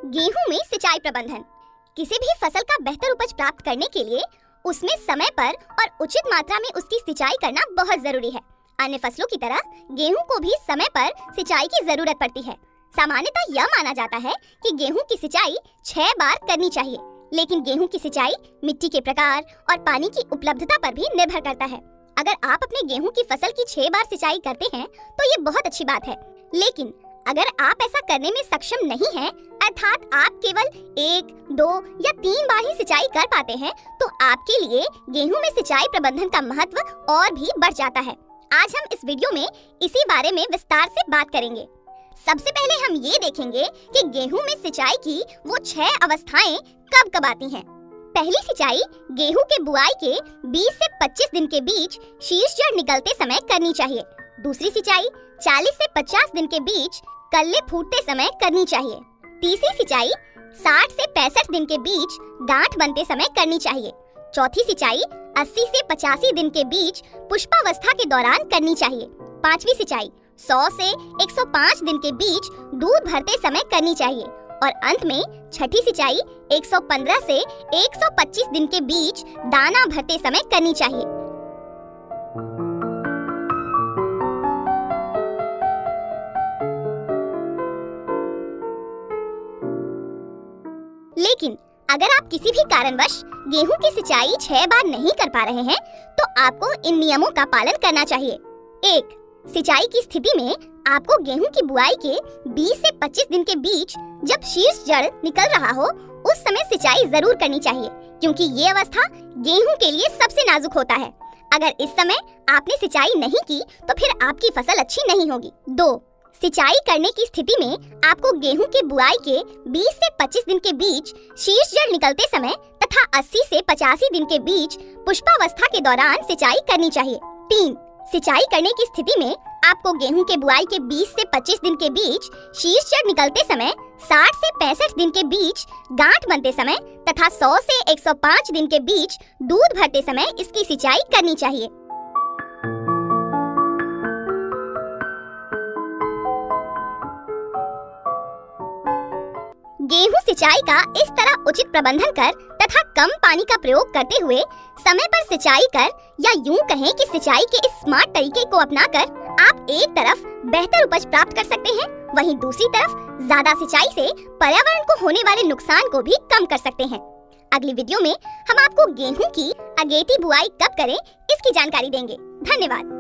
गेहूं में सिंचाई प्रबंधन। किसी भी फसल का बेहतर उपज प्राप्त करने के लिए उसमें समय पर और उचित मात्रा में उसकी सिंचाई करना बहुत जरूरी है। अन्य फसलों की तरह गेहूं को भी समय पर सिंचाई की जरूरत पड़ती है। सामान्यतः यह माना जाता है कि गेहूं की सिंचाई 6 बार करनी चाहिए, लेकिन गेहूं की सिंचाई मिट्टी के प्रकार और पानी की उपलब्धता पर भी निर्भर करता है। अगर आप अपने गेहूं की फसल की 6 बार सिंचाई करते हैं तो ये बहुत अच्छी बात है, लेकिन अगर आप ऐसा करने में सक्षम नहीं हैं, अर्थात आप केवल 1, 2 या 3 बार ही सिंचाई कर पाते हैं, तो आपके लिए गेहूं में सिंचाई प्रबंधन का महत्व और भी बढ़ जाता है। आज हम इस वीडियो में इसी बारे में विस्तार से बात करेंगे। सबसे पहले हम ये देखेंगे कि गेहूं में सिंचाई की वो 6 अवस्थाएं कब कब आती हैं। पहली सिंचाई गेहूं के बुआई के 20 से 25 दिन के बीच शीर्ष जड़ निकलते समय करनी चाहिए। दूसरी सिंचाई 40 से 50 दिन के बीच कल्ले फूटते समय करनी चाहिए। तीसरी सिंचाई 60 से 65 दिन के बीच गांठ बनते समय करनी चाहिए। चौथी सिंचाई 80 से 85 दिन के बीच पुष्पावस्था के दौरान करनी चाहिए। पांचवी सिंचाई 100 से 105 दिन के बीच दूध भरते समय करनी चाहिए। और अंत में छठी सिंचाई 115 से 125 दिन के बीच दाना भरते समय करनी चाहिए। लेकिन अगर आप किसी भी कारणवश गेहूं की सिंचाई 6 बार नहीं कर पा रहे हैं, तो आपको इन नियमों का पालन करना चाहिए। 1. सिंचाई की स्थिति में आपको गेहूं की बुआई के 20 से 25 दिन के बीच जब शीर्ष जड़ निकल रहा हो, उस समय सिंचाई जरूर करनी चाहिए, क्योंकि ये अवस्था गेहूं के लिए सबसे नाजुक होता है। अगर इस समय आपने सिंचाई नहीं की तो फिर आपकी फसल अच्छी नहीं होगी। 2. सिंचाई करने की स्थिति में आपको गेहूं के बुआई के 20 से 25 दिन के बीच शीर्ष जड़ निकलते समय तथा 80 से 85 दिन के बीच पुष्पावस्था के दौरान सिंचाई करनी चाहिए। 3. सिंचाई करने की स्थिति में आपको गेहूं के बुआई के 20 से 25 दिन के बीच शीर्ष जड़ निकलते समय 60 से 65 दिन के बीच गांठ बनते समय तथा 100 से 105 दिन के बीच दूध भरते समय इसकी सिंचाई करनी चाहिए। गेहूं सिंचाई का इस तरह उचित प्रबंधन कर तथा कम पानी का प्रयोग करते हुए समय पर सिंचाई कर, या यूं कहें कि सिंचाई के इस स्मार्ट तरीके को अपनाकर आप एक तरफ बेहतर उपज प्राप्त कर सकते हैं, वहीं दूसरी तरफ ज्यादा सिंचाई से पर्यावरण को होने वाले नुकसान को भी कम कर सकते हैं। अगली वीडियो में हम आपको गेहूं की अगेती बुआई कब करें इसकी जानकारी देंगे। धन्यवाद।